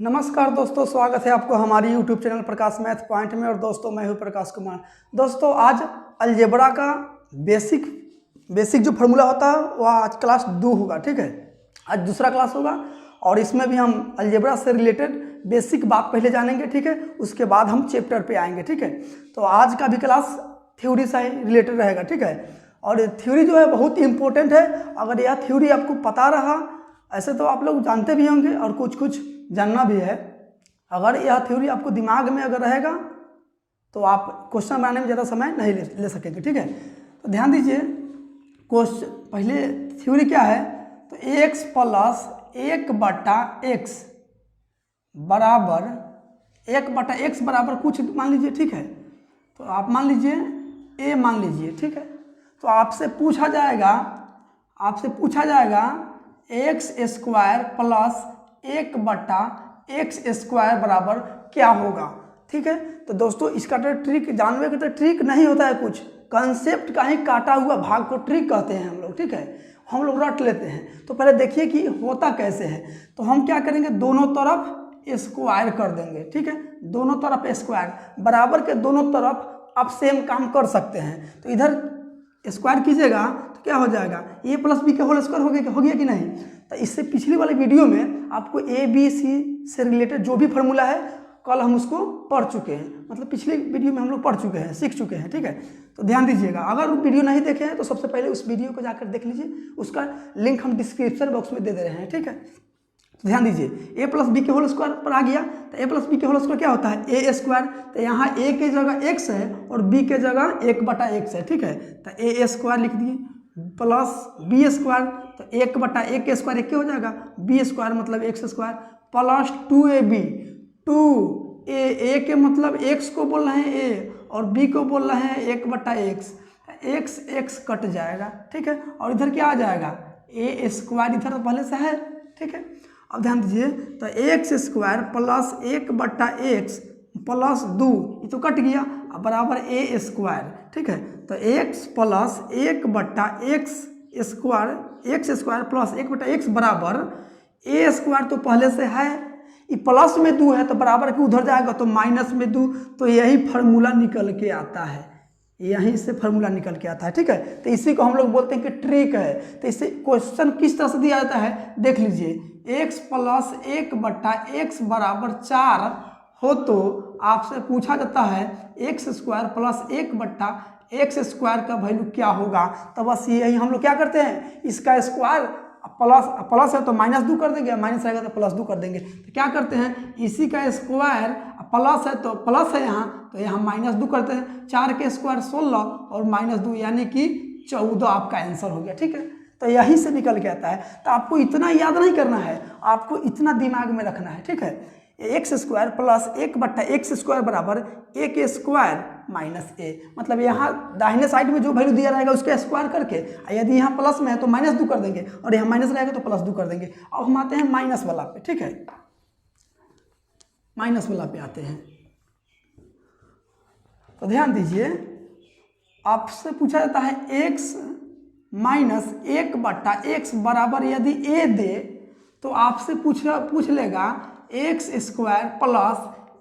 नमस्कार दोस्तों, स्वागत है आपको हमारी YouTube चैनल प्रकाश मैथ पॉइंट में। और दोस्तों मैं हूं प्रकाश कुमार। दोस्तों आज अलजेब्रा का बेसिक जो फार्मूला होता है वह आज क्लास 2 होगा। ठीक है, आज दूसरा क्लास होगा और इसमें भी हम अलजेब्रा से रिलेटेड बेसिक बात पहले जानेंगे। ठीक है, उसके बाद हम चैप्टर पे आएंगे। ठीक है, तो आज का भी क्लास थ्योरी से रिलेटेड रहेगा। ठीक है, और थ्योरी जो है बहुत इंपॉर्टेंट है। अगर यह थ्योरी आपको पता रहा, ऐसे तो आप लोग जानते भी होंगे और कुछ कुछ जानना भी है, अगर यह थ्योरी आपको दिमाग में अगर रहेगा तो आप क्वेश्चन बनाने में ज़्यादा समय नहीं ले सकेंगे। ठीक है, तो ध्यान दीजिए, क्वेश्चन पहले थ्योरी क्या है, तो x प्लस 1/x बराबर 1/x बराबर कुछ मान लीजिए। ठीक है, तो आप मान लीजिए a मान लीजिए। ठीक है, तो आपसे पूछा जाएगा x² प्लस 1/x² बराबर क्या होगा। ठीक है, तो दोस्तों इसका तो ट्रिक जानवे का तो ट्रिक नहीं होता है, कुछ कंसेप्ट का ही काटा हुआ भाग को ट्रिक कहते हैं हम लोग। ठीक है, हम लोग रट लेते हैं। तो पहले देखिए कि होता कैसे है। तो हम क्या करेंगे, दोनों तरफ स्क्वायर कर देंगे। ठीक है, दोनों तरफ स्क्वायर, बराबर के दोनों तरफ आप सेम काम कर सकते हैं। तो इधर स्क्वायर कीजिएगा तो क्या हो जाएगा, a प्लस बी के होल स्क्वायर हो गया कि नहीं। तो इससे पिछली वाले वीडियो में आपको ए बी सी से रिलेटेड जो भी फार्मूला है कल हम उसको पढ़ चुके हैं, मतलब पिछले वीडियो में हम लोग पढ़ चुके हैं, सीख चुके हैं। ठीक है, तो ध्यान दीजिएगा, अगर वो वीडियो नहीं देखे हैं तो सबसे पहले उस वीडियो को जाकर देख लीजिए, उसका लिंक हम डिस्क्रिप्शन बॉक्स में दे रहे हैं। ठीक है, तो ध्यान दीजिए, a प्लस बी के होल स्क्वायर पर आ गया। तो a प्लस बी के होल स्क्वायर क्या होता है, a²। तो यहाँ a के जगह x है और b के जगह 1/x है। ठीक है, तो a² लिख दिए प्लस b²। तो 1/1 के स्क्वायर 1 हो जाएगा, b² मतलब x² प्लस 2ab। 2a के मतलब x को बोल रहे हैं a और b को बोल रहे हैं 1/x। x कट जाएगा। ठीक है, और इधर क्या आ जाएगा, a² इधर तो पहले से है। ठीक है, अब ध्यान दीजिए, तो x² प्लस 1/x प्लस 2 ये तो कट गया, अब बराबर a²। ठीक है, तो x plus 1/x² plus 1/x बराबर a² तो पहले से है, ये प्लस में 2 है तो बराबर के उधर जाएगा तो माइनस में 2। तो यही फार्मूला निकल के आता है, यहीं से फार्मूला निकल के आता है। ठीक है, तो इसी को हम लोग बोलते हैं कि ट्रिक है। तो इससे क्वेश्चन किस तरह से दिया जाता है, देख लीजिए, x प्लस 1/x बराबर 4 हो तो आपसे पूछा जाता है x² प्लस 1/x² का वैल्यू क्या होगा। तो बस यही हम लोग क्या करते हैं, इसका स्क्वायर प्लस है तो -2 कर देंगे, माइनस रहेगा तो +2 कर देंगे। तो क्या करते हैं, इसी का स्क्वायर प्लस है तो प्लस है यहाँ, तो यहाँ -2 करते हैं। 4 के स्क्वायर 16 और -2 यानी कि 14 आपका आंसर हो गया। ठीक है, तो यहीं से निकल के आता है। तो आपको इतना याद नहीं करना है, आपको इतना दिमाग में रखना है। ठीक है, x² प्लस 1/x² बराबर a² माइनस a, मतलब यहाँ दाहिने साइड में जो वैल्यू दिया रहेगा उसके स्क्वायर करके, यदि यहाँ प्लस में है तो -2 कर देंगे और यहाँ माइनस रहेगा तो +2 कर देंगे। अब हम आते हैं माइनस वाला पे। ठीक है, माइनस वाला पे आते हैं। तो ध्यान दीजिए, आपसे पूछा जाता है x माइनस 1/x बराबर यदि a दे तो आपसे पूछ लेगा x² प्लस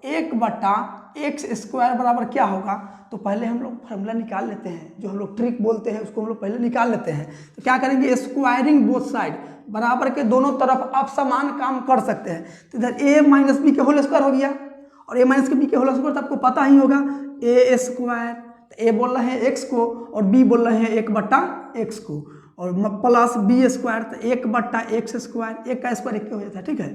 1/x² बराबर क्या होगा। तो पहले हम लोग फार्मूला निकाल लेते हैं, जो हम लोग ट्रिक बोलते हैं उसको हम लोग पहले निकाल लेते हैं। तो क्या करेंगे, स्क्वायरिंग बोथ साइड, बराबर के दोनों तरफ आप समान काम कर सकते हैं। तो इधर a माइनस बी के होल स्क्वायर हो गया और a माइनस के बी के होल स्क्वायर तो आपको पता ही होगा, a²। तो a बोल रहे हैं x को और b बोल रहे हैं 1/x को, और प्लस b²। तो 1/x², 1 का स्क्वायर 1 हो जाता है। ठीक है,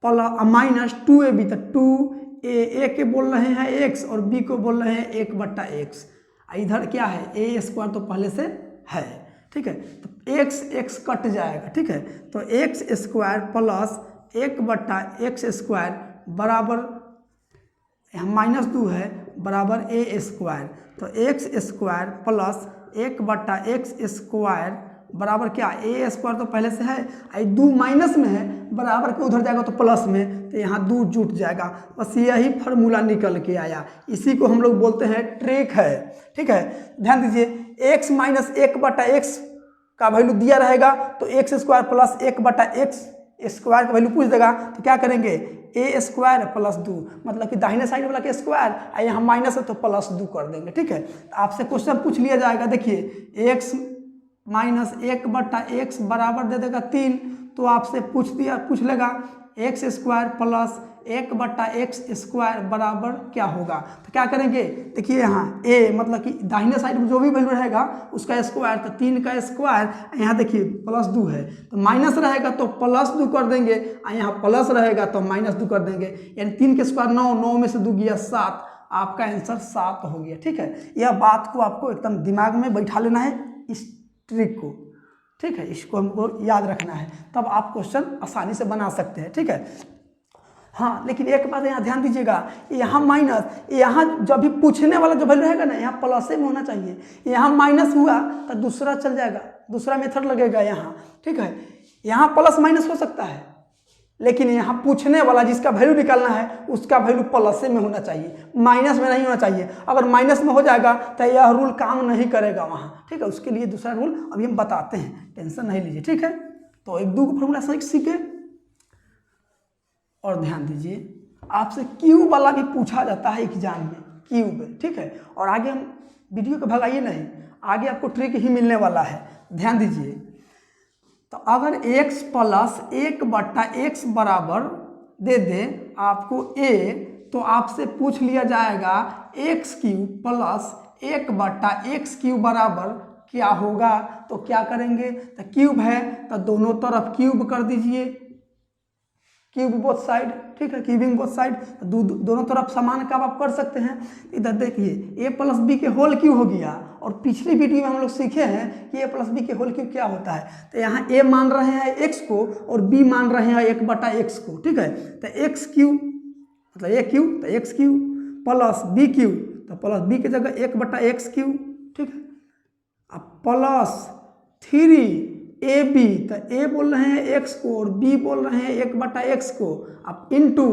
प्लस माइनस 2ab, तो 2a के बोल रहे हैं x और b को बोल रहे हैं 1/x। इधर क्या है, a² तो पहले से है। ठीक है, तो x कट जाएगा। ठीक है, तो x² प्लस 1/x² बराबर यहाँ -2 है बराबर a²। तो x² प्लस 1/x² बराबर क्या, a² तो पहले से है, 2 माइनस में है, बराबर के उधर जाएगा तो प्लस में, तो यहाँ 2 जुट जाएगा। बस यही फार्मूला निकल के आया, इसी को हम लोग बोलते हैं ट्रिक है। ठीक है, ध्यान दीजिए, x माइनस 1/x का वैल्यू दिया रहेगा तो x² प्लस 1/x स्क्वायर का वैल्यू पूछ देगा तो क्या करेंगे, ए स्क्वायर प्लस 2, मतलब कि दाहिने साइड वाला के स्क्वायर और यहाँ माइनस है तो प्लस 2 कर देंगे। ठीक है, तो आपसे क्वेश्चन पूछ लिया जाएगा, देखिए एक्स माइनस 1/x बराबर दे देगा 3, तो आपसे पूछ लेगा x square plus 1/x square बराबर क्या होगा। तो क्या करेंगे, देखिए यहाँ a मतलब कि दाहिने साइड में जो भी वैल्यू रहेगा उसका स्क्वायर, तो 3 का स्क्वायर, यहाँ देखिए प्लस 2 है तो माइनस रहेगा तो प्लस 2 कर देंगे, और यहाँ प्लस रहेगा तो माइनस 2 कर देंगे, यानी 3 के स्क्वायर 9, 9 में से 2 गया 7, आपका आंसर 7 हो गया। ठीक है, यह बात को आपको एकदम दिमाग में बैठा लेना है, इस ट्रिक को। ठीक है, इसको हमको याद रखना है, तब आप क्वेश्चन आसानी से बना सकते हैं। ठीक है, हाँ, लेकिन एक बात यहाँ ध्यान दीजिएगा, यहाँ माइनस, यहाँ जब भी पूछने वाला जो वैल्यू रहेगा ना, यहाँ प्लस में होना चाहिए, यहाँ माइनस हुआ तो दूसरा चल जाएगा, दूसरा मेथड लगेगा यहाँ। ठीक है, यहाँ प्लस माइनस हो सकता है, लेकिन यहाँ पूछने वाला जिसका वैल्यू निकालना है उसका वैल्यू प्लस में होना चाहिए, माइनस में नहीं होना चाहिए। अगर माइनस में हो जाएगा तो यह रूल काम नहीं करेगा वहाँ। ठीक है, उसके लिए दूसरा रूल अभी हम बताते हैं, टेंशन नहीं लीजिए। ठीक है, तो 1-2 को फॉर्मूला सीखे और ध्यान दीजिए, आपसे क्यूब वाला भी पूछा जाता है एग्जाम में, क्यूब। ठीक है, और आगे हम वीडियो को भगाइए नहीं, आगे आपको ट्रिक ही मिलने वाला है, ध्यान दीजिए। तो अगर x प्लस 1/x बराबर दे दे आपको a, तो आपसे पूछ लिया जाएगा x³ प्लस 1/x³ बराबर क्या होगा। तो क्या करेंगे, तो क्यूब है तो दोनों तरफ क्यूब कर दीजिए, क्यूब बोथ साइड। ठीक है, क्यूबिंग बोथ साइड, दोनों तरफ समान का आप कर सकते हैं। इधर देखिए a प्लस बी के होल क्यूब हो गया, और पिछली वीडियो में हम लोग सीखे हैं कि a प्लस बी के होल क्यूब क्या होता है। तो यहाँ a मान रहे हैं x को और b मान रहे हैं 1/x को। ठीक है, तो x³ मतलब a³ तो x³ प्लस b³ तो प्लस b की जगह 1/x³। ठीक है, अब प्लस 3ab, तो a बोल रहे हैं x को और b बोल रहे हैं 1/x को, अब इंटू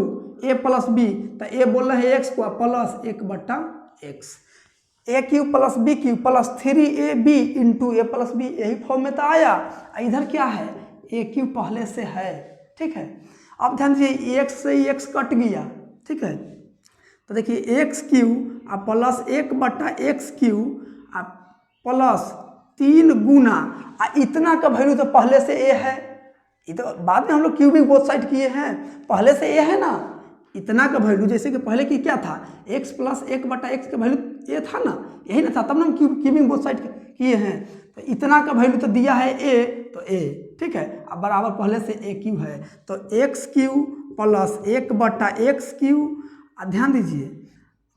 a प्लस b, तो a बोल रहे हैं x को plus 1/x, a³ plus b³ plus 3ab into a plus b, यही फॉर्म में तो आया। इधर क्या है, a³ पहले से है। ठीक है, अब ध्यान दीजिए x से x कट गया। ठीक है, तो देखिए x³ प्लस 1/x³ प्लस 3 गुना इतना का वैल्यू तो पहले से a है, ये तो बाद में हम लोग क्यूबिंग बोथ साइड किए हैं, पहले से a है ना, इतना का वैल्यू जैसे कि पहले की क्या था, x प्लस 1/x का वैल्यू a था ना, यही ना था, तब ना हम क्यूबिंग बोथ साइड किए हैं। तो इतना का वैल्यू तो दिया है a, तो a। ठीक है, अब बराबर पहले से a³ है, तो x³ प्लस 1/x³, ध्यान दीजिए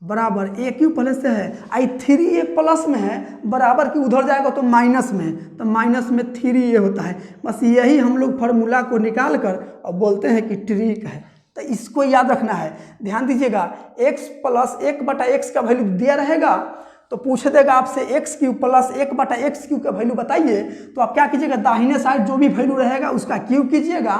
बराबर a³ पहले से है, आई 3a प्लस में है, बराबर की उधर जाएगा तो माइनस में, तो माइनस में 3a होता है। बस यही हम लोग फार्मूला को निकाल कर और बोलते हैं कि ट्रिक है। तो इसको याद रखना है, ध्यान दीजिएगा, x प्लस 1/x का वैल्यू दिया रहेगा तो पूछ देगा आपसे x³ प्लस 1/x³ का वैल्यू बताइए, तो आप क्या कीजिएगा, दाहिने साइड जो भी वैल्यू रहेगा उसका क्यूब कीजिएगा,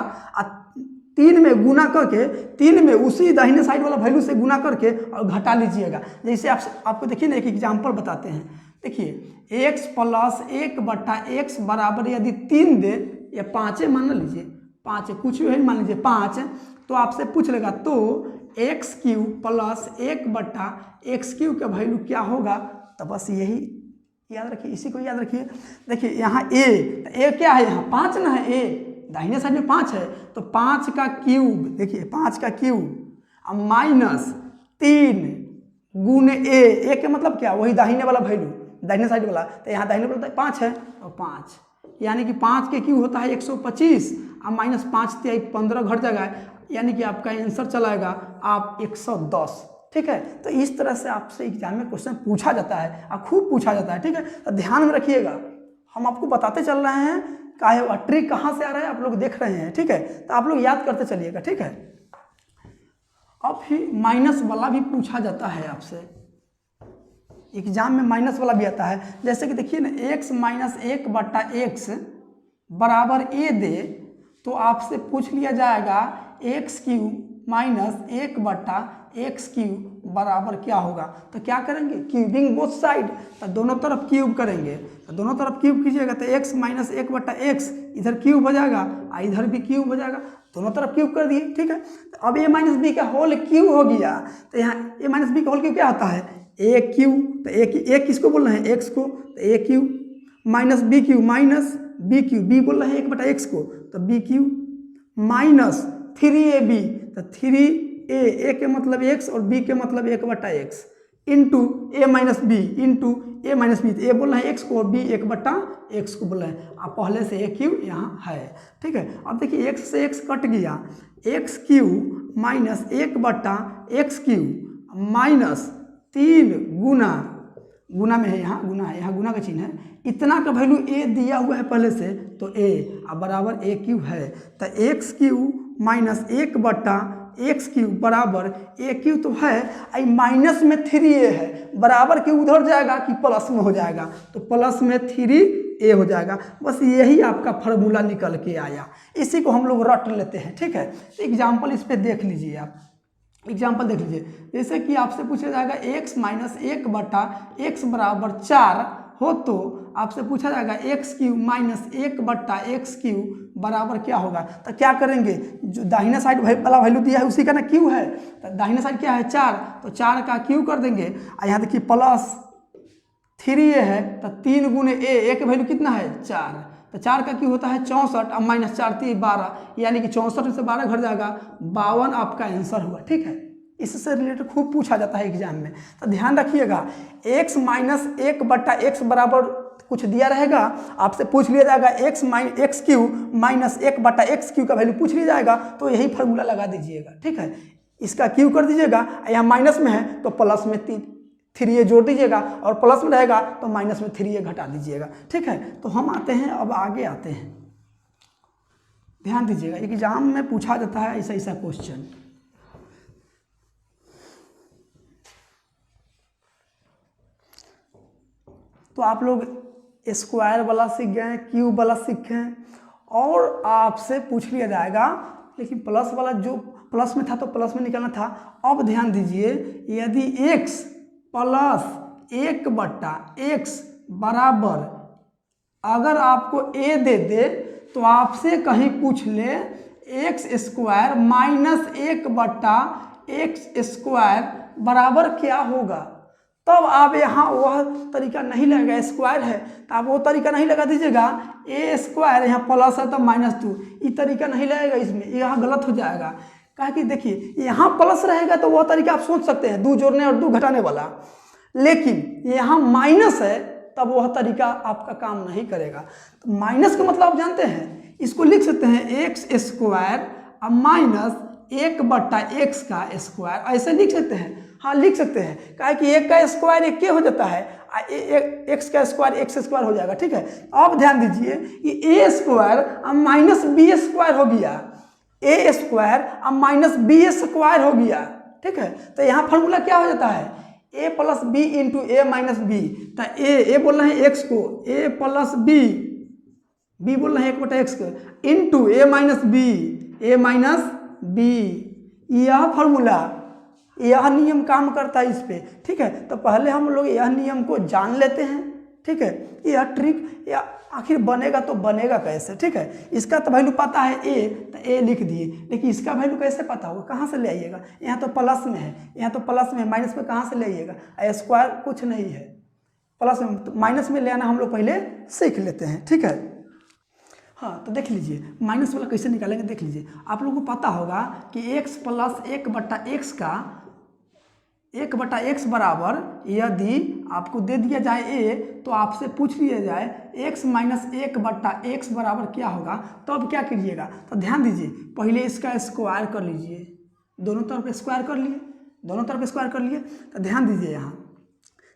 3 में गुना करके, 3 में उसी दाहिने साइड वाला वैल्यू से गुना करके और घटा लीजिएगा। जैसे आपको देखिए ना, एक एग्जाम्पल बताते हैं। देखिए x प्लस 1/x बराबर यदि 3 दे या 5 मान लीजिए, 5 कुछ भी मान लीजिए 5, तो आपसे पूछ लेगा तो x³ प्लस 1/x³ का वैल्यू क्या होगा। तो बस यही याद रखिए, इसी को याद रखिए। देखिए यहाँ a, तो a क्या है, यहाँ 5 ना है, a दाहिने साइड में 5 है, तो 5 का क्यूब, देखिए 5 का क्यूब अब माइनस 3 गुने a के मतलब क्या, वही दाहिने वाला वैल्यू, दाहिने साइड वाला, तो यहाँ दाहिने वाला 5 है और 5, यानी कि 5 के क्यूब होता है 125, अब माइनस 5 से 15 घट जाएगा, यानी कि आपका आंसर चलाएगा आप 110। ठीक है, तो इस तरह से आपसे एग्जाम में क्वेश्चन पूछा जाता है और खूब पूछा जाता है। ठीक है, तो ध्यान में रखिएगा, हम आपको बताते चल रहे हैं काहे ट्रिक कहाँ से आ रहा है, आप लोग देख रहे हैं। ठीक है, तो आप लोग याद करते चलिएगा। ठीक है, अब फिर माइनस वाला भी पूछा जाता है आपसे एग्जाम में, माइनस वाला भी आता है। जैसे कि देखिए ना, x माइनस 1/x बराबर a दे, तो आपसे पूछ लिया जाएगा x³ माइनस 1/x³ बराबर क्या होगा। तो क्या करेंगे, क्यूबिंग बोथ साइड, तो दोनों तरफ क्यूब करेंगे, तो दोनों तरफ क्यूब कीजिएगा तो x माइनस 1/x इधर क्यूब हो जाएगा और इधर भी क्यूब हो जाएगा। दोनों तरफ क्यूब कर दिए, ठीक है। तो अब a माइनस बी का होल क्यूब हो गया, तो यहाँ a माइनस बी का होल क्यूब क्या होता है, ए क्यू। तो ए किसको बोल रहे हैं, एक्स को, तो A Q minus B Q B बोल रहे हैं 1/x को, तो बी क्यू माइनस 3ab, तो 3a के मतलब x और b के मतलब 1/x into A minus B तो ए बोल रहे हैं x को और b 1/x को बोल रहे हैं। अब पहले से ए क्यू यहाँ है, ठीक है। अब देखिए x से x कट गया, x Q minus 1/x Q minus 3 गुना में है, यहाँ गुना का चिन्ह है, इतना का वैल्यू ए दिया हुआ है पहले से, तो ए अब बराबर ए क्यू है, तो x Q minus 1/x Q बराबर ए क्यू तो है, आई माइनस में 3a है, बराबर के उधर जाएगा कि प्लस में हो जाएगा, तो प्लस में 3a हो जाएगा। बस यही आपका फार्मूला निकल के आया, इसी को हम लोग रट लेते हैं, ठीक है। एग्जाम्पल इस पर देख लीजिए आप, एग्जाम्पल देख लीजिए, जैसे कि आपसे पूछा जाएगा x माइनस 1/x बराबर 4 हो, तो आपसे पूछा जाएगा x Q minus 1/x Q बराबर क्या होगा, तो क्या करेंगे, जो दाहिने साइड वाला वैल्यू दिया है उसी का ना क्यू है, तो दाहिने साइड क्या है 4, तो 4 का क्यू कर देंगे, और यहाँ देखिए प्लस 3a है, तो 3 गुने a का वैल्यू कितना है 4, तो 4 का क्यू होता है 64, अब माइनस 4 3 12, यानी कि 64 से 12 घट जाएगा, 52 आपका आंसर हुआ, ठीक है। इससे रिलेटेड खूब पूछा जाता है एग्जाम में, तो ध्यान रखिएगा, x माइनस 1/x बराबर कुछ दिया रहेगा, आपसे पूछ लिया जाएगा x Q minus 1/x Q का वैल्यू पूछ लिया जाएगा, तो यही फार्मूला लगा दीजिएगा, ठीक है। इसका क्यू कर दीजिएगा, यहाँ माइनस में है तो प्लस में 3a जोड़ दीजिएगा, और प्लस में रहेगा तो माइनस में 3a घटा दीजिएगा, ठीक है। तो हम आते हैं, अब आगे आते हैं, ध्यान दीजिएगा, एग्जाम में पूछा जाता है ऐसा क्वेश्चन। तो आप लोग स्क्वायर वाला सीख गए, क्यूब वाला सीखे, और आपसे पूछ लिया जाएगा, लेकिन प्लस वाला जो प्लस में था तो प्लस में निकालना था। अब ध्यान दीजिए, यदि x प्लस 1/x बराबर, अगर आपको a दे दे तो आपसे कहीं पूछ ले x square minus 1/x square बराबर क्या होगा, तब आप यहाँ वह तरीका नहीं लगेगा, स्क्वायर है तो आप वो तरीका नहीं लगा दीजिएगा, ए स्क्वायर यहाँ प्लस है तो -2, ये तरीका नहीं लगेगा, इसमें यहाँ गलत हो जाएगा। कहा कि देखिए यहाँ प्लस रहेगा तो वह तरीका आप सोच सकते हैं, 2 जोड़ने और 2 घटाने वाला, लेकिन यहाँ माइनस है तब वह तरीका आपका काम नहीं करेगा। तो माइनस का मतलब आप जानते हैं, इसको लिख सकते हैं एक्स स्क्वायर माइनस 1/x का स्क्वायर, ऐसे लिख सकते हैं, हाँ लिख सकते हैं, कहा कि 1 का स्क्वायर 1 हो जाता है, x का स्क्वायर x स्क्वायर हो जाएगा, ठीक है। अब ध्यान दीजिए कि a square minus B square हो गया, a square minus B square हो गया, ठीक है। तो यहाँ फॉर्मूला क्या हो जाता है, a plus B into A minus B, तो ए बोल रहे हैं x को, a प्लस बी बोल रहे हैं 1/x को, इंटू ए माइनस बी, यह फॉर्मूला, यह नियम काम करता है इस पे, ठीक है। तो पहले हम लोग यह नियम को जान लेते हैं, ठीक है। यह ट्रिक या आखिर बनेगा तो बनेगा कैसे, ठीक है। इसका तो वैल्यू पता है a, तो a लिख दिए, लेकिन इसका वैल्यू कैसे पता होगा, कहाँ से ले आइएगा, यहाँ तो प्लस में है, यहाँ तो प्लस में, माइनस में कहाँ से ले आइएगा, स्क्वायर कुछ नहीं है, प्लस में तो माइनस में ले आना हम लोग पहले सीख लेते हैं, ठीक है। हाँ तो देख लीजिए माइनस वाला कैसे निकालेंगे, देख लीजिए, आप लोगों को पता होगा कि x प्लस 1/x का 1/x बराबर, यदि आपको दे दिया जाए a तो आपसे पूछ लिया जाए x माइनस 1/x बराबर क्या होगा, तो अब क्या कीजिएगा, तो ध्यान दीजिए, पहले इसका स्क्वायर कर लीजिए, दोनों तरफ स्क्वायर कर लिए, दोनों तरफ स्क्वायर कर लिए, तो ध्यान दीजिए यहाँ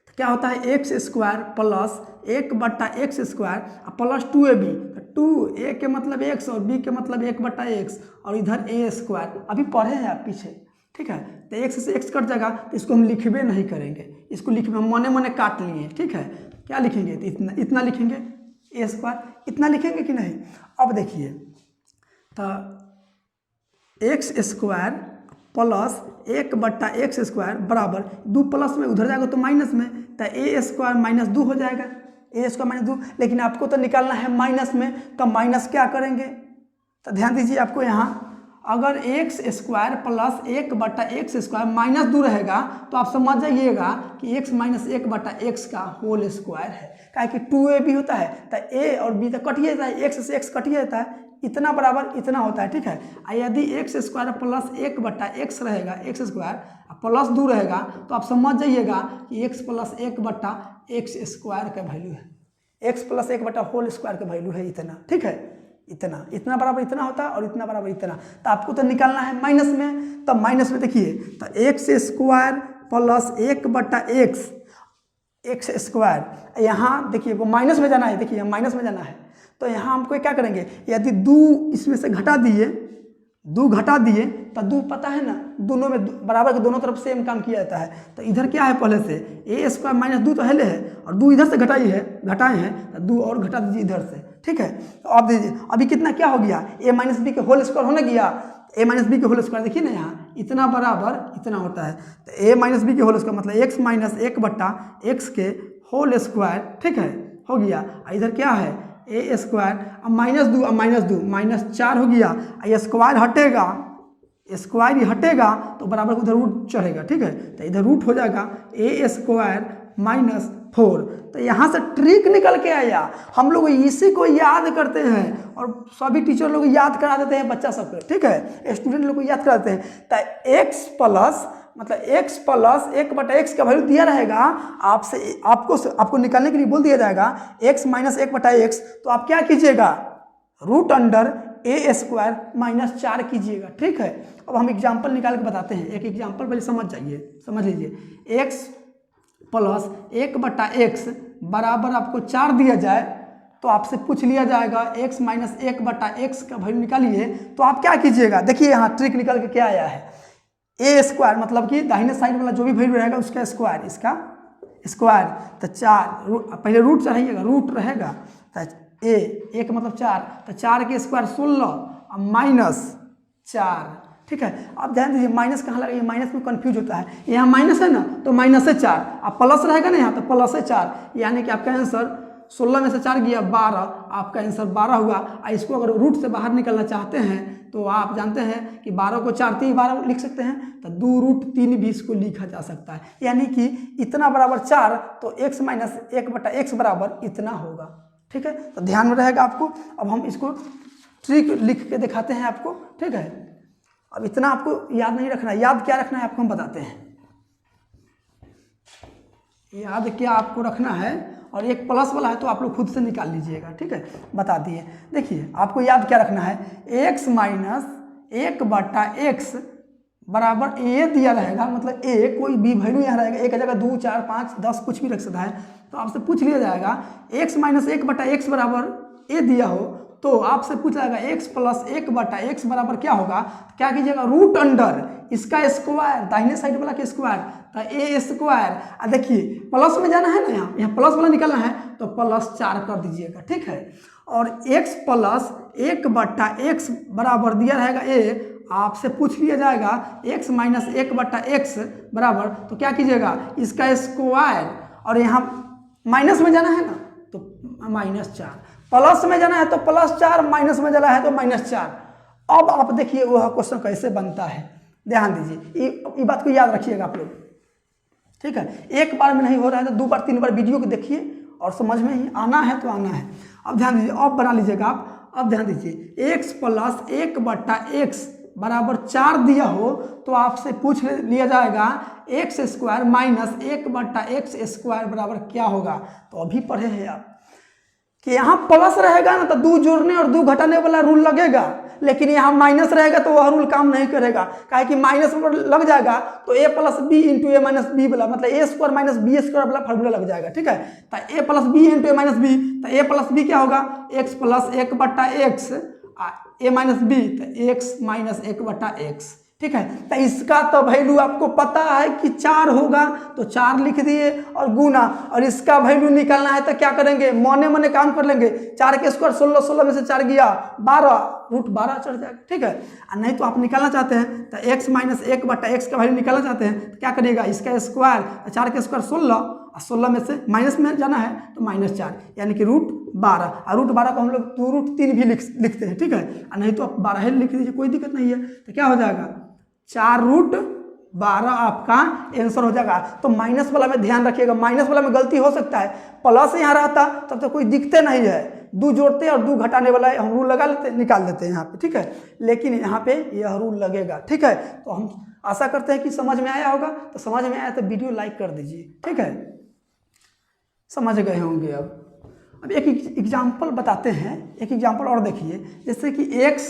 तो क्या होता है, x square plus 1/x square plus 2ab, तो 2a के मतलब x और b के मतलब 1/x, और इधर a स्क्वायर, अभी पढ़े हैं आप पीछे, ठीक है। तो x से x कट जाएगा, तो इसको हम लिखबे नहीं करेंगे, इसको लिखबे मने मने काट लिए, ठीक है। क्या लिखेंगे, तो इतना लिखेंगे, a स्क्वायर इतना लिखेंगे कि नहीं। अब देखिए, तो x square plus 1/x square बराबर 2 प्लस में उधर जाएगा तो माइनस में, तो a स्क्वायर माइनस 2 हो जाएगा, a स्क्वायर माइनस 2, लेकिन आपको तो निकालना है माइनस में, तो माइनस क्या करेंगे, तो ध्यान दीजिए आपको यहाँ अगर x square plus 1/x² minus 2 रहेगा तो आप समझ जाइएगा कि x माइनस 1/x का होल स्क्वायर है। क्या कि 2a भी होता है तो a और b तो कटिए जाता है, x से x कटिए जाता है, इतना बराबर इतना होता है। ठीक है, यदि एक्स स्क्वायर प्लस 1/x रहेगा, एक्स स्क्वायर प्लस 2 रहेगा तो आप समझ जाइएगा कि x प्लस 1/x² का वैल्यू है, x प्लस 1/होल स्क्वायर का वैल्यू है इतना। ठीक है, इतना बराबर इतना होता है और इतना बराबर इतना, तो आपको तो निकालना है माइनस में। तब माइनस में देखिए तो एक्स स्क्वायर प्लस 1/x² यहाँ देखिए वो माइनस में जाना है, देखिए माइनस में जाना है तो यहाँ हमको क्या करेंगे, यदि 2 इसमें से घटा दिए तो 2 पता है ना, दोनों में बराबर के दोनों तरफ सेम काम किया जाता है। तो इधर क्या है पहले से a² माइनस 2 तो हेले है और 2 इधर से घटाए हैं तो 2 और घटा दीजिए इधर से। ठीक है, तो अब दीजिए अभी कितना क्या हो गया, a माइनस बी के होल स्क्वायर होने गया, a माइनस बी के होल स्क्वायर देखिए ना यहाँ इतना बराबर इतना होता है, तो a माइनस बी के होल स्क्वायर मतलब x माइनस 1/x के होल स्क्वायर। ठीक है, हो गया। इधर क्या है a स्क्वायर अब -2 -4 हो गया, ये स्क्वायर हटेगा तो बराबर उधर रूट चढ़ेगा। ठीक है, तो इधर रूट हो जाएगा a² -4। तो यहाँ से ट्रिक निकल के आया, हम लोग इसी को याद करते हैं और सभी टीचर लोग याद करा देते हैं बच्चा सबको। ठीक है, स्टूडेंट लोग को याद करा देते हैं। तो x प्लस 1/x का वैल्यू दिया रहेगा, आपको निकालने के लिए बोल दिया जाएगा x माइनस 1/x, तो आप क्या कीजिएगा रूट अंडर a² -4 कीजिएगा। ठीक है, अब हम एग्जाम्पल निकाल के बताते हैं, एक एग्जाम्पल पहले समझ लीजिए। x प्लस 1/x बराबर आपको 4 दिया जाए तो आपसे पूछ लिया जाएगा x माइनस 1/x का वैल्यू निकालिए, तो आप क्या कीजिएगा, देखिए यहाँ ट्रिक निकल के क्या आया है, a² मतलब कि दाहिने साइड वाला जो भी वैल्यू रहेगा उसका स्क्वायर, इसका स्क्वायर। तो 4 पहले रूट चढ़ाइएगा, रूट रहेगा तो एक मतलब 4, तो 4 के स्क्वायर 16 और -4। ठीक है, अब ध्यान दीजिए माइनस कहाँ लगा, ये माइनस में कंफ्यूज होता है, यहाँ माइनस है ना तो -4, अब प्लस रहेगा ना यहाँ तो +4, यानी कि आपका आंसर 16 में से 4 गया 12, आपका आंसर 12 हुआ। इसको अगर रूट से बाहर निकलना चाहते हैं तो आप जानते हैं कि 12 को 4 3 12 लिख सकते हैं, तो 2√3 भी इसको लिखा जा सकता है, यानी कि इतना बराबर 4, तो x माइनस 1/x बराबर इतना होगा। ठीक है, तो ध्यान में रहेगा आपको। अब हम इसको ट्रिक लिख के दिखाते हैं आपको। ठीक है, अब इतना आपको याद नहीं रखना, याद क्या रखना है आपको हम बताते हैं। याद क्या आपको रखना है, और एक प्लस वाला है तो आप लोग खुद से निकाल लीजिएगा। ठीक है, बता दिए। देखिए आपको याद क्या रखना है, x माइनस 1/x बराबर a दिया रहेगा, मतलब a कोई भी वैल्यू यहाँ रहेगा, एक जगह 2 4 5 10 कुछ भी रख सकता है, तो आपसे पूछ लिया जाएगा x माइनस 1/x बराबर a दिया हो तो आपसे पूछ जाएगा x प्लस 1/x बराबर क्या होगा, क्या कीजिएगा रूट अंडर इसका स्क्वायर, दाहिने साइड वाला के स्क्वायर, तो a²। देखिए प्लस में जाना है ना, यहाँ प्लस वाला निकलना है तो +4 कर दीजिएगा। ठीक है, और x प्लस 1/x बराबर दिया रहेगा a, आपसे पूछ लिया जाएगा x माइनस 1/x बराबर, तो क्या कीजिएगा इसका स्क्वायर, और यहाँ माइनस में जाना है ना तो -4, प्लस में जाना है तो +4, माइनस में जाना है तो -4। अब आप देखिए वह क्वेश्चन कैसे बनता है, ध्यान दीजिए, ये बात को याद रखिएगा आप लोग। ठीक है, एक बार में नहीं हो रहा है तो 2 बार 3 बार वीडियो को देखिए और समझ में ही आना है तो आना है। अब ध्यान दीजिए, अब बना लीजिएगा आप। अब ध्यान दीजिए x प्लस 1/x बराबर 4 दिया हो तो आपसे पूछ लिया जाएगा x² माइनस 1/x² बराबर क्या होगा। तो अभी पढ़े हैं आप कि यहाँ प्लस रहेगा ना तो 2 जोड़ने और 2 घटाने वाला रूल लगेगा, लेकिन यहाँ माइनस रहेगा तो वह रूल काम नहीं करेगा, काहे कि माइनस पर लग जाएगा तो a plus B into A minus B वाला, मतलब a² माइनस b² वाला फार्मूला लग जाएगा। ठीक है, तो a plus B into A minus B, तो a प्लस बी क्या होगा x plus 1/x, a minus B तो x माइनस 1/x। ठीक है, तो इसका तो वैल्यू आपको पता है कि 4 होगा तो 4 लिख दिए और गुना, और इसका वैल्यू निकालना है तो क्या करेंगे, मने मने काम कर लेंगे। 4 के स्क्वायर 16, 16 में से 4 गया 12, √12 चढ़ जाएगा। ठीक है, नहीं तो आप निकालना चाहते हैं तो x माइनस 1/x का वैल्यू निकालना चाहते हैं तो क्या करिएगा इसका स्क्वायर, 4 के स्क्वायर 16 और 16 में से माइनस में जाना है तो -4, यानी कि 12 और रूट 12 को हम लोग 2√3 भी लिखते हैं, ठीक है, और नहीं तो आप 12 ही लिख दीजिए, कोई दिक्कत नहीं है। तो क्या हो जाएगा 4√12 आपका आंसर हो जाएगा। तो माइनस वाला में ध्यान रखिएगा, माइनस वाला में गलती हो सकता है, प्लस यहाँ रहता तब तो कोई दिक्कत नहीं है, 2 जोड़ते और 2 घटाने वाला हम रूल लगा लेते निकाल लेते हैं यहाँ पे, ठीक है, लेकिन यहाँ पे यह रूल लगेगा, ठीक है। तो हम आशा करते हैं कि समझ में आया होगा। तो समझ में आया तो वीडियो लाइक कर दीजिए, ठीक है, समझ गए होंगे। अब एक एग्जाम्पल बताते हैं, एक एग्जाम्पल और देखिए, जैसे कि x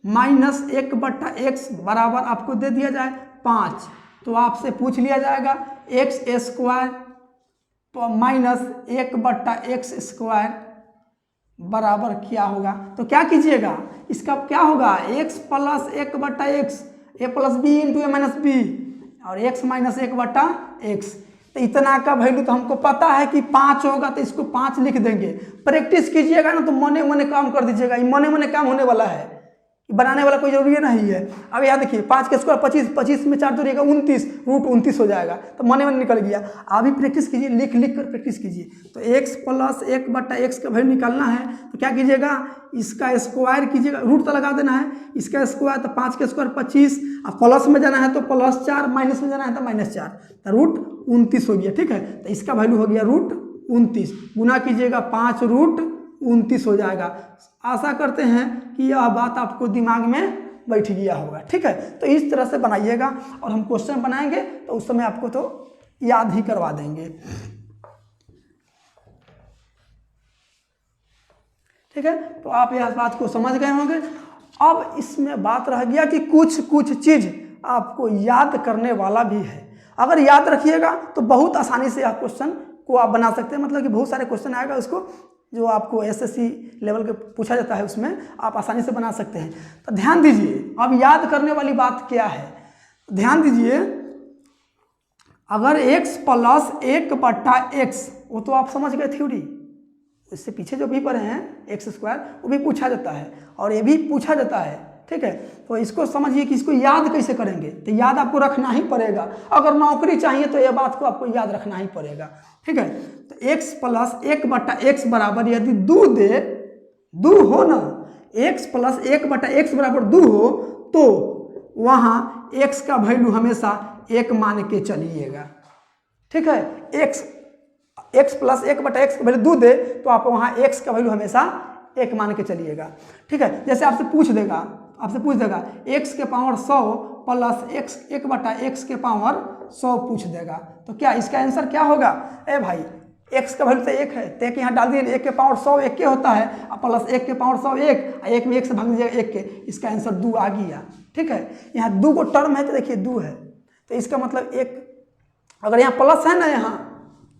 माइनस 1/x बराबर आपको दे दिया जाए 5, तो आपसे पूछ लिया जाएगा x² माइनस 1/x² बराबर क्या होगा। तो क्या कीजिएगा, इसका क्या होगा x plus 1/x, a plus B into A minus B, और x माइनस 1/x। तो इतना का वैल्यू तो हमको पता है कि 5 होगा, तो इसको 5 लिख देंगे। प्रैक्टिस कीजिएगा ना तो मने मने काम कर दीजिएगा, ये मने मने काम होने वाला है, बनाने वाला कोई जरूरी नहीं है। अब यहाँ देखिए 5 के स्क्वायर 25, 25 में 4 जोड़िएगा 29, √29 हो जाएगा, तो मने मने निकल गया। अभी प्रैक्टिस कीजिए, लिख लिख कर प्रैक्टिस कीजिए। तो x प्लस 1/x का वैल्यू निकालना है, तो क्या कीजिएगा, इसका स्क्वायर कीजिएगा, रूट तो लगा देना है, इसका स्क्वायर तो 5 के स्क्वायर 25, अब प्लस में जाना है तो +4, माइनस में जाना है तो -4, तो √29 हो गया, ठीक है। तो इसका वैल्यू हो गया √29, गुना कीजिएगा 5√29 हो जाएगा। आशा करते हैं कि यह बात आपको दिमाग में बैठ गया होगा, ठीक है। तो इस तरह से बनाइएगा, और हम क्वेश्चन बनाएंगे तो उस समय आपको तो याद ही करवा देंगे, ठीक है। तो आप यह बात को समझ गए होंगे। अब इसमें बात रह गया कि कुछ कुछ चीज़ आपको याद करने वाला भी है। अगर याद रखिएगा तो बहुत आसानी से यह क्वेश्चन को आप बना सकते हैं, मतलब कि बहुत सारे क्वेश्चन आएगा, उसको जो आपको एसएससी लेवल के पूछा जाता है उसमें आप आसानी से बना सकते हैं। तो ध्यान दीजिए, अब याद करने वाली बात क्या है, ध्यान दीजिए। अगर x प्लस 1/x, वो तो आप समझ गए थ्योरी, इससे पीछे जो भी पढ़े हैं x², वो भी पूछा जाता है और ये भी पूछा जाता है, ठीक है। तो इसको समझिए कि इसको याद कैसे करेंगे, तो याद आपको रखना ही पड़ेगा। अगर नौकरी चाहिए तो यह बात को आपको याद रखना ही पड़ेगा, ठीक है। तो x प्लस 1/x बराबर यदि 2 हो ना, x प्लस 1/x बराबर 2 हो, तो वहाँ x का वैल्यू हमेशा 1 मान के चलिएगा, ठीक है। x प्लस 1/x का वैल्यू 2 दे तो आप वहाँ x का वैल्यू हमेशा 1 मान के चलिएगा, ठीक है। जैसे आपसे पूछ देगा x के पावर 100 प्लस 1/x के पावर 100 पूछ देगा, तो क्या इसका आंसर क्या होगा। ए भाई x का वैल्यू तो 1 है, तो 1 यहाँ डाल दिए, 1 के पावर 100 1 के होता है, और प्लस 1 के पावर 100 1 में 1 से भाग दीजिएगा 1 के, इसका आंसर 2 आ गया, ठीक है। यहाँ 2 को टर्म है तो देखिए 2 है, तो इसका मतलब 1, अगर यहाँ प्लस है ना, यहाँ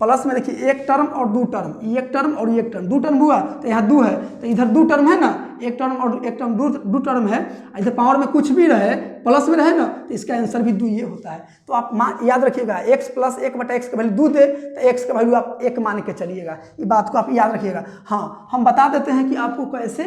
प्लस में देखिए 1 टर्म और 2 टर्म, 1 टर्म और 1 टर्म, 2 टर्म हुआ, तो यहाँ 2 है, तो इधर 2 टर्म है ना, 1 टर्म और 1 टर्म 2 टर्म है, इधर पावर में कुछ भी रहे प्लस में रहे ना, तो इसका आंसर भी 2 ये होता है। तो आप याद रखिएगा, x प्लस 1/x का वैल्यू 2 दे तो x का वैल्यू आप 1 मान के चलिएगा, ये बात को आप याद रखिएगा। हाँ, हम बता देते हैं कि आपको कैसे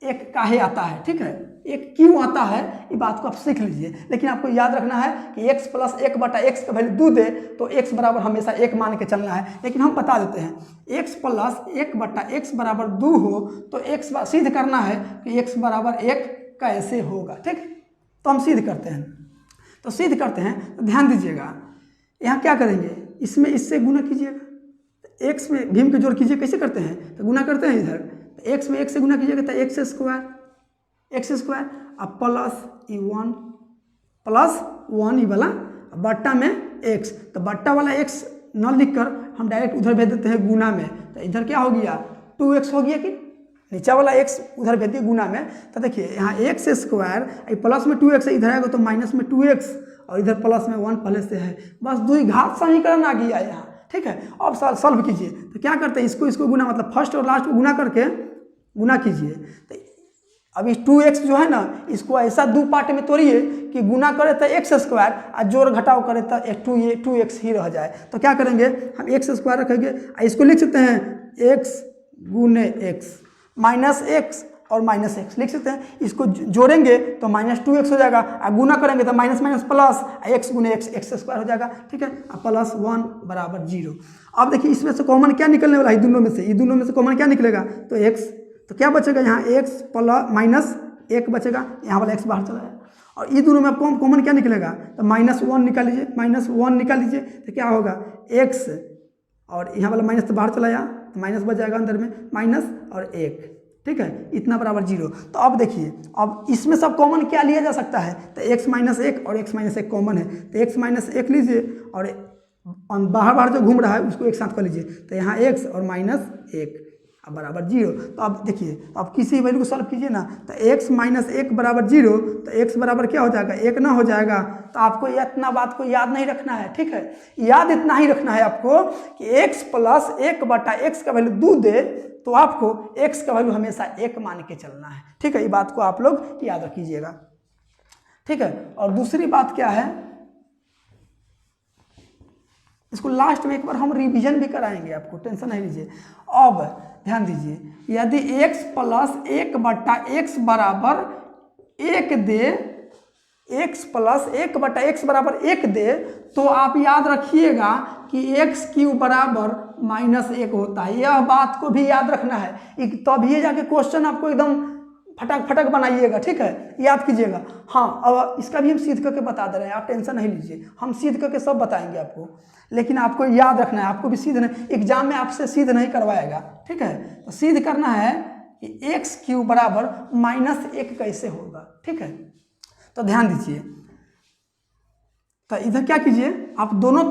1 काहे आता है, ठीक है, 1 क्यों आता है, ये बात को आप सीख लीजिए। लेकिन आपको याद रखना है कि x प्लस 1/x का वैल्यू 2 दे तो x बराबर हमेशा 1 मान के चलना है। लेकिन हम बता देते हैं, x प्लस 1/x बराबर 2 हो तो x सिद्ध करना है कि x बराबर 1 कैसे होगा, ठीक। तो हम सिद्ध करते हैं, तो सिद्ध करते हैं, तो ध्यान दीजिएगा, यहाँ क्या करेंगे, इसमें इससे गुना कीजिएगा, x में भीम के जोड़ कीजिए, कैसे करते हैं, तो गुना करते हैं इधर, तो x में 1 से गुना कीजिएगा तो x² अब प्लस 1 ये वाला बट्टा में x, तो बट्टा वाला x न लिख कर हम डायरेक्ट उधर भेज देते हैं गुना में, तो इधर क्या हो गया 2x हो गया, कि नीचा वाला x उधर भेज दिए गुना में। तो देखिए यहाँ x² प्लस में 2x इधर आएगा तो माइनस में 2x, और इधर प्लस में 1 पहले से है, बस 2 घात समीकरण आ गया यहाँ, ठीक है। अब सॉल्व कीजिए, तो क्या करते हैं, इसको गुना, मतलब फर्स्ट और लास्ट को गुना करके गुना कीजिए। तो अभी 2x जो है ना, इसको ऐसा 2 पार्ट में तोड़िए कि गुना करे तो x² और जोड़ घटाव करे तो 2x ही रह जाए। तो क्या करेंगे, हम x² रखेंगे, इसको लिख सकते हैं x गुने x माइनस x और माइनस एक्स लिख सकते हैं। इसको जोड़ेंगे तो -2x हो जाएगा, और गुना करेंगे तो माइनस माइनस प्लस x गुने x, एक्स स्क्वायर हो जाएगा, ठीक है, प्लस 1 बराबर 0। अब देखिए इसमें से कॉमन क्या निकलने वाला है, ये दोनों में से कॉमन क्या निकलेगा, तो x, तो क्या बचेगा यहाँ x प्लस माइनस 1 बचेगा, यहाँ वाला x बाहर चला जाएगा, और ये दोनों में कॉमन क्या निकलेगा, तो -1 निकाल लीजिए, -1 निकाल लीजिए तो क्या होगा x, और यहाँ वाला माइनस तो बाहर चला जाए तो माइनस बच जाएगा अंदर में, माइनस और 1, ठीक है, इतना बराबर 0। तो अब देखिए अब इसमें सब कॉमन क्या लिया जा सकता है, तो x माइनस 1 और x माइनस 1 कॉमन है, तो x माइनस 1 लीजिए और बाहर जो घूम रहा है उसको एक साथ कर लीजिए, तो यहाँ x और -1 अब बराबर 0। तो अब देखिए अब किसी वैल्यू को सॉल्व कीजिए ना, तो x माइनस 1 बराबर 0, तो x बराबर क्या हो जाएगा, 1 ना हो जाएगा। तो आपको इतना बात को याद नहीं रखना है, ठीक है, याद इतना ही रखना है आपको कि x प्लस 1 बटा x का वैल्यू 2 दे तो आपको x का वैल्यू हमेशा 1 मान के चलना है, ठीक है, ये बात को आप लोग याद रखिएगा, ठीक है। और दूसरी बात क्या है, इसको लास्ट में एक बार हम रिवीजन भी कराएंगे, आपको टेंशन नहीं लीजिए। अब ध्यान दीजिए, यदि x प्लस 1 बटा x बराबर 1 दे, x प्लस 1 बटा x बराबर 1 दे, तो आप याद रखिएगा कि x क्यू बराबर -1 होता है, यह बात को भी याद रखना है, तभी जाके क्वेश्चन आपको एकदम फटाक फटाक बनाइएगा, ठीक है, याद कीजिएगा। हाँ, अब इसका भी हम सीध करके बता दे रहे हैं, आप टेंशन नहीं लीजिए, हम सीध करके सब बताएंगे आपको, लेकिन आपको याद रखना है, आपको भी सीध नहीं, एग्जाम में आपसे सीध नहीं करवाएगा, ठीक है, तो सीध करना है कि x क्यू बराबर -1 कैसे होगा, ठीक है। तो ध्यान दीजिए, तो इधर क्या कीजिए, आप दोनों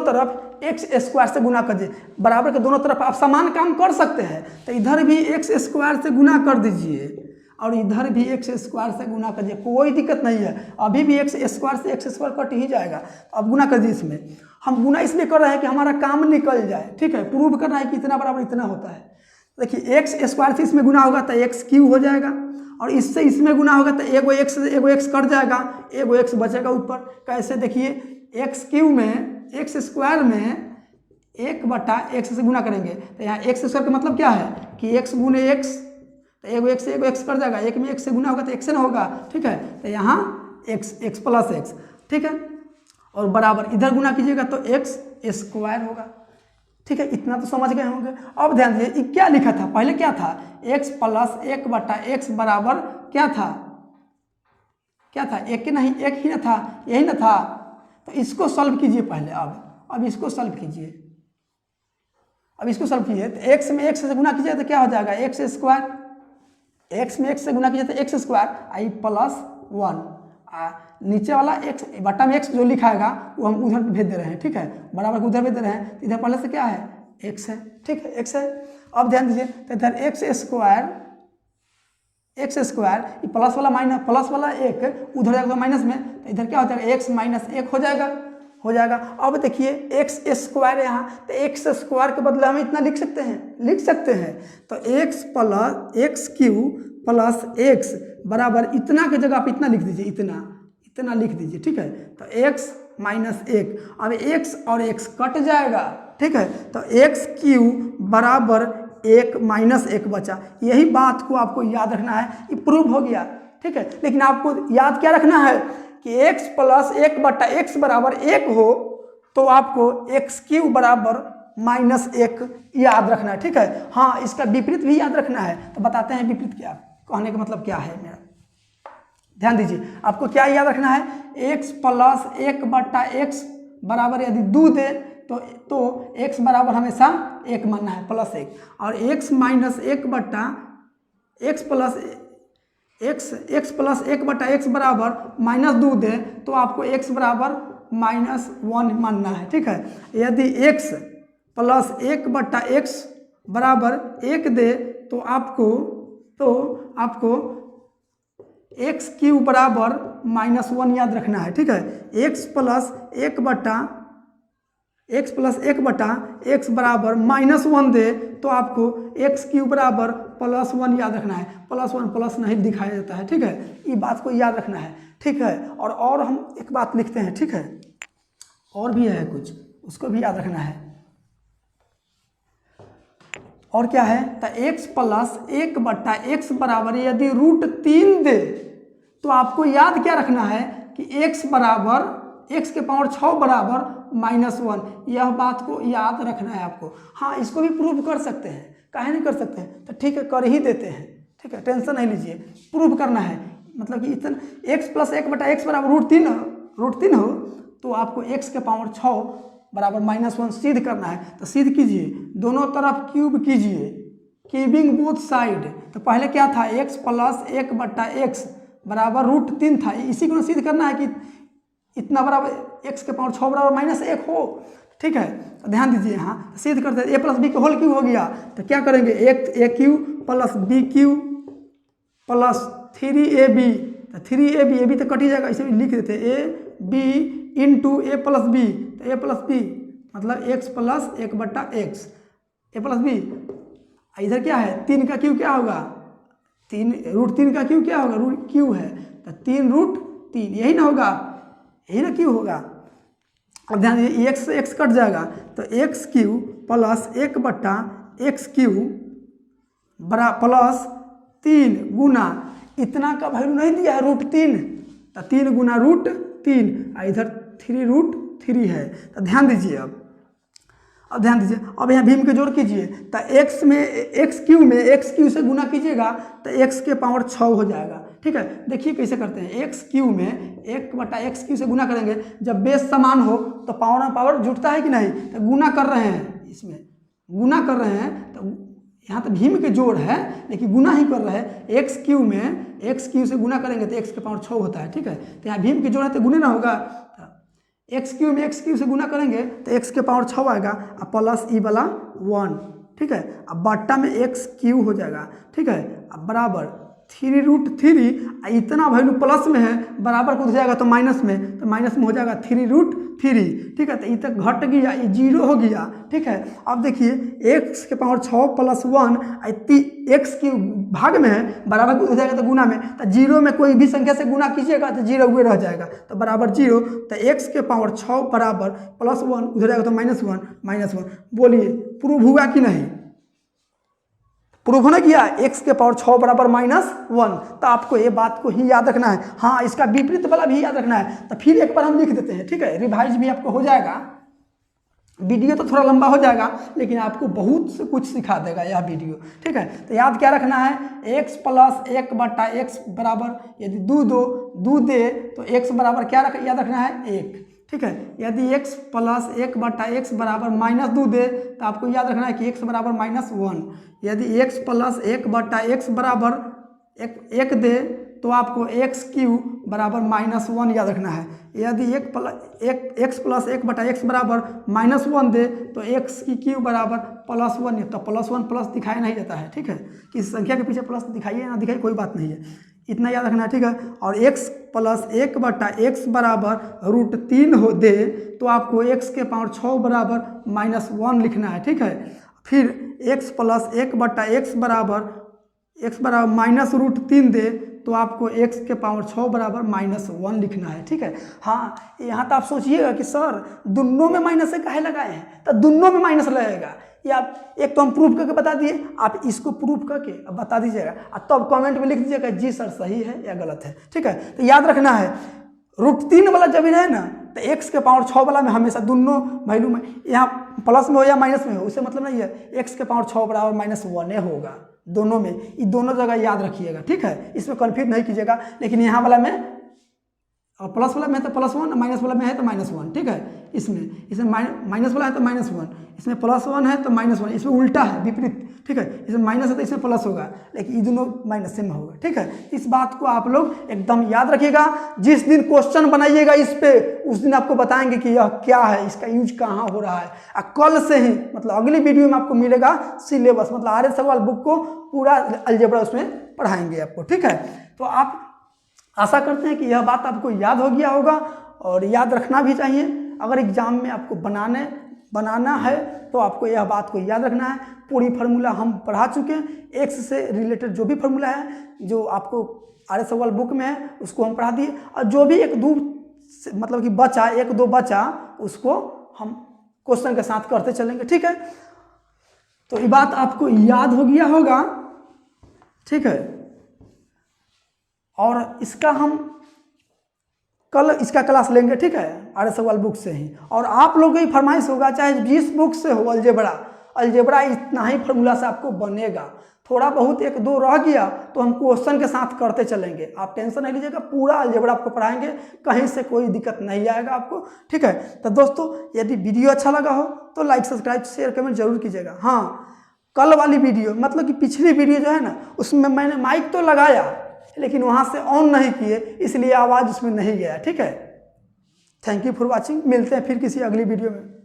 तरफ एक्स स्क्वायर से गुना कर दीजिए, बराबर के दोनों तरफ आप समान काम कर सकते हैं, तो इधर भी एक्स स्क्वायर से गुना कर दीजिए और इधर भी एक्स स्क्वायर से गुना कर दीजिए, कोई दिक्कत नहीं है, अभी भी एक्स स्क्वायर से एक्स स्क्वायर कट ही जाएगा। तो अब गुना कर दीजिए, इसमें हम गुना इसलिए कर रहे हैं कि हमारा काम निकल जाए, ठीक है, प्रूव करना है कि इतना बराबर इतना होता है। देखिए एक्स स्क्वायर से इसमें गुना होगा तो एक्स क्यू हो जाएगा, और इससे इसमें गुना होगा तो एगो एक्स कट जाएगा, एगो एक्स बचेगा ऊपर। कैसे, देखिए एक्स क्यू में एक्स स्क्वायर में 1 बटा एक्स से गुना करेंगे, तो यहाँ एक्स स्क्वायर का मतलब क्या है कि एक्स गुने एक्स, तो एगो एक्स कट जाएगा, एक में एक्स से गुना होगा तो एक्स ना होगा, ठीक है, तो यहाँ एक्स प्लस एक्स, ठीक है, और बराबर इधर गुना कीजिएगा तो एक्स स्क्वायर होगा, ठीक है, इतना तो समझ गए होंगे। अब ध्यान दीजिए क्या लिखा था, पहले क्या था, x प्लस 1 बटा एक्स बराबर क्या था, एक नहीं, एक ही ना था, यही ना था, तो इसको सॉल्व कीजिए पहले। अब इसको सॉल्व कीजिए, तो x में x से गुना कीजिए तो क्या हो जाएगा, एक्स स्क्वायर, x में x से गुना कीजिए तो एक्स स्क्वायर आई प्लस 1, नीचे वाला x बटा में x जो लिखाएगा वो हम उधर भेज दे रहे हैं, ठीक है, बराबर उधर भेज दे रहे हैं, इधर पहले से क्या है, x है, ठीक है, x है। अब ध्यान दीजिए, तो इधर एक्स स्क्वायर ये प्लस वाला माइनस, प्लस वाला 1 उधर जाएगा माइनस में, तो इधर क्या हो जाएगा, x माइनस 1 हो जाएगा। अब देखिए एक्स स्क्वायर है यहाँ, तो एक्स स्क्वायर के बदले हम इतना लिख सकते हैं, तो x plus x Q plus x बराबर इतना की जगह आप इतना लिख दीजिए, इतना लिख दीजिए, ठीक है, तो x माइनस 1, अब x और x कट जाएगा, ठीक है, तो एक्स क्यू बराबर 1 माइनस 1 बचा। यही बात को आपको याद रखना है, ये प्रूव हो गया, ठीक है, लेकिन आपको याद क्या रखना है कि x प्लस 1 बटा एक्स बराबर 1 हो तो आपको एक्स क्यू बराबर -1 याद रखना है, ठीक है। हाँ, इसका विपरीत भी याद रखना है, तो बताते हैं विपरीत क्या, कहने का मतलब क्या है मेरा। ध्यान दीजिए, आपको क्या याद रखना है, x प्लस 1 बटा एक्स बराबर यदि 2 दे तो x बराबर हमेशा 1 मानना है, प्लस 1, और x माइनस 1 बटा x प्लस 1 बटा एक्स बराबर -2 दे तो आपको x बराबर -1 मानना है, ठीक है। यदि x प्लस 1 बटा एक्स बराबर 1 दे तो आपको एक्स क्यू बराबर -1 याद रखना है, ठीक है। x प्लस 1 बटा एक्स बराबर -1 दे तो आपको एक्स क्यू बराबर +1 याद रखना है, +1 प्लस नहीं दिखाया जाता है, ठीक है, ये बात को याद रखना है, ठीक है। और हम एक बात लिखते हैं, ठीक है, और भी है कुछ, उसको भी याद रखना है। और क्या है, तो x प्लस 1/x बराबर यदि √3 दे तो आपको याद क्या रखना है कि x बराबर x के पावर 6 बराबर -1, यह बात को याद रखना है आपको। हाँ, इसको भी प्रूव कर सकते हैं, काहे नहीं कर सकते हैं, तो ठीक है कर ही देते हैं, ठीक है टेंशन नहीं लीजिए। प्रूव करना है मतलब कि इतना x प्लस 1/x बराबर √3 हो तो आपको x के पावर 6 बराबर -1 सिद्ध करना है। तो सिद्ध कीजिए, दोनों तरफ क्यूब कीजिए, क्यूबिंग बोथ साइड। तो पहले क्या था, x प्लस 1/x बराबर √3 था, इसी को सिद्ध करना है कि इतना बराबर x के पावर 6 बराबर -1 हो, ठीक है। तो ध्यान दीजिए, यहाँ सिद्ध करते हैं a प्लस बी का होल क्यूब हो गया, तो क्या करेंगे a³ plus b³ plus 3ab, तो 3ab तो कट ही जाएगा, इसे भी लिख देते हैं ab into a plus B, तो a प्लस बी मतलब x plus 1/x a plus B. इधर क्या है, 3 का क्यूब क्या होगा, √3 का क्यूब क्या होगा, क्यूब है तो 3√3 यही ना होगा, यही ना क्यूब होगा। अब ध्यान दीजिए x से x कट जाएगा तो x³ प्लस 1/x³ बरा प्लस 3 गुना इतना का वैल्यू नहीं दिया है √3, तो 3 गुना √3, इधर 3√3 है। तो ध्यान दीजिए, अब ध्यान दीजिए, अब यहाँ भीम के जोड़ कीजिए, तो x³ में x³ से गुना कीजिएगा तो x के पावर 6 हो जाएगा, ठीक है। देखिए कैसे करते हैं, x³ में 1/x³ से गुना करेंगे, जब बेस समान हो तो पावर में पावर जुटता है कि नहीं, तो गुना कर रहे हैं, इसमें गुना कर रहे हैं, तो यहाँ तो भीम के जोड़ है लेकिन गुना ही कर रहे हैं। x³ में x³ से गुना करेंगे तो x के पावर 6 होता है, ठीक है। तो यहाँ भीम के जोड़ है तो गुने ना होगा, x³ में x³ से गुना करेंगे तो x के पावर 6 आएगा और प्लस ई वाला 1, ठीक है। अब बट्टा में x³ हो जाएगा, ठीक है। अब बराबर 3√3, इतना वैल्यू प्लस में है, बराबर को जाएगा तो माइनस में, तो माइनस में हो जाएगा 3√3, ठीक है। तो ये तक घट गया, ये 0 हो गया, ठीक है। अब देखिए x के पावर 6 प्लस 1 x की भाग में है, बराबर को हो जाएगा तो गुना में, तो 0 में कोई भी संख्या से गुना कीजिएगा तो 0 हुए रह जाएगा, तो बराबर 0, तो x के पावर 6 बराबर प्लस 1 उधर जाएगा तो -1। बोलिए प्रूव हुआ कि नहीं, प्रूफ होना किया, x के पावर 6 बराबर -1। तो आपको ये बात को ही याद रखना है। हाँ, इसका विपरीत वाला भी याद रखना है। तो फिर एक बार हम लिख देते हैं, ठीक है, रिवाइज भी आपको हो जाएगा। वीडियो तो थोड़ा लंबा हो जाएगा लेकिन आपको बहुत से कुछ सिखा देगा यह वीडियो, ठीक है। तो याद क्या रखना है, x प्लस 1/x बराबर यदि दूध दे तो x बराबर क्या याद रखना है, 1, ठीक है। यदि x प्लस 1/x बराबर -2 दे तो आपको याद रखना है कि x बराबर -1। यदि x प्लस 1/x बराबर 1 दे तो आपको x³ बराबर -1 याद रखना है। यदि x प्लस 1/x बराबर -1 दे तो x³ बराबर +1, तो +1 प्लस दिखाया नहीं जाता है, ठीक है। किसी संख्या के पीछे प्लस दिखाइए ना दिखाइए कोई बात नहीं है, इतना याद रखना है, ठीक है। और x प्लस 1/x बराबर √3 हो दे तो आपको x के पावर 6 बराबर -1 लिखना है, ठीक है। फिर x प्लस 1/x बराबर -√3 दे तो आपको x के पावर 6 बराबर -1 लिखना है, ठीक है। हाँ, यहाँ तो आप सोचिएगा कि सर दोनों में माइनस से काहे लगाए हैं, तो दोनों में माइनस लगेगा। ये आप एक तो हम प्रूफ करके बता दिए, आप इसको प्रूफ करके अब बता दीजिएगा और तब कमेंट में लिख दीजिएगा जी सर सही है या गलत है, ठीक है। तो याद रखना है √3 वाला जब है ना तो x के पावर 6 वाला में हमेशा दोनों वैल्यू में यहाँ प्लस में हो या माइनस में हो उससे मतलब नहीं है, x के पावर 6 बराबर -1 होगा दोनों में, ये दोनों जगह याद रखिएगा, ठीक है। इसमें कन्फ्यूज नहीं कीजिएगा। लेकिन यहाँ वाला में और प्लस वाला में तो +1, माइनस वाला में है तो -1, ठीक है। इसमें माइनस वाला है तो -1, इसमें +1 है तो -1, इसमें उल्टा है विपरीत, ठीक है। इसमें माइनस है तो इसमें प्लस होगा, लेकिन ये दोनों माइनस में होगा, ठीक है। इस बात को आप लोग एकदम याद रखिएगा। जिस दिन क्वेश्चन बनाइएगा इस पे उस दिन आपको बताएंगे कि यह क्या है, इसका यूज कहाँ हो रहा है। कल से ही मतलब अगली वीडियो में आपको मिलेगा सिलेबस, मतलब आर्य सवाल बुक को पूरा अलजेब्रा उसमें पढ़ाएंगे आपको, ठीक है। तो आप आशा करते हैं कि यह बात आपको याद हो गया होगा और याद रखना भी चाहिए। अगर एग्जाम में आपको बनाना है तो आपको यह बात को याद रखना है। पूरी फार्मूला हम पढ़ा चुके हैं, एक्स से रिलेटेड जो भी फार्मूला है जो आपको आर्य सवाल बुक में है उसको हम पढ़ा दिए, और जो भी 1-2 मतलब कि बचा 1-2 बचा उसको हम क्वेश्चन के साथ करते चलेंगे, ठीक है। तो ये बात आपको याद हो गया होगा, ठीक है। और इसका हम कल इसका क्लास लेंगे, ठीक है, RS अग्रवाल बुक से ही। और आप लोगों की फरमाइश होगा चाहे जिस बुक से हो, अलजेब्रा इतना ही फार्मूला से आपको बनेगा। थोड़ा बहुत एक दो रह गया तो हम क्वेश्चन के साथ करते चलेंगे, आप टेंशन नहीं लीजिएगा, पूरा अलजेब्रा आपको पढ़ाएंगे, कहीं से कोई दिक्कत नहीं आएगा आपको, ठीक है। तो दोस्तों यदि वीडियो अच्छा लगा हो तो लाइक, सब्सक्राइब, शेयर, कमेंट जरूर कीजिएगा। हाँ, कल वाली वीडियो मतलब कि पिछली वीडियो जो है ना, उसमें मैंने माइक तो लगाया लेकिन वहाँ से ऑन नहीं किए, इसलिए आवाज़ उसमें नहीं गया, ठीक है। थैंक यू फॉर वॉचिंग, मिलते हैं फिर किसी अगली वीडियो में।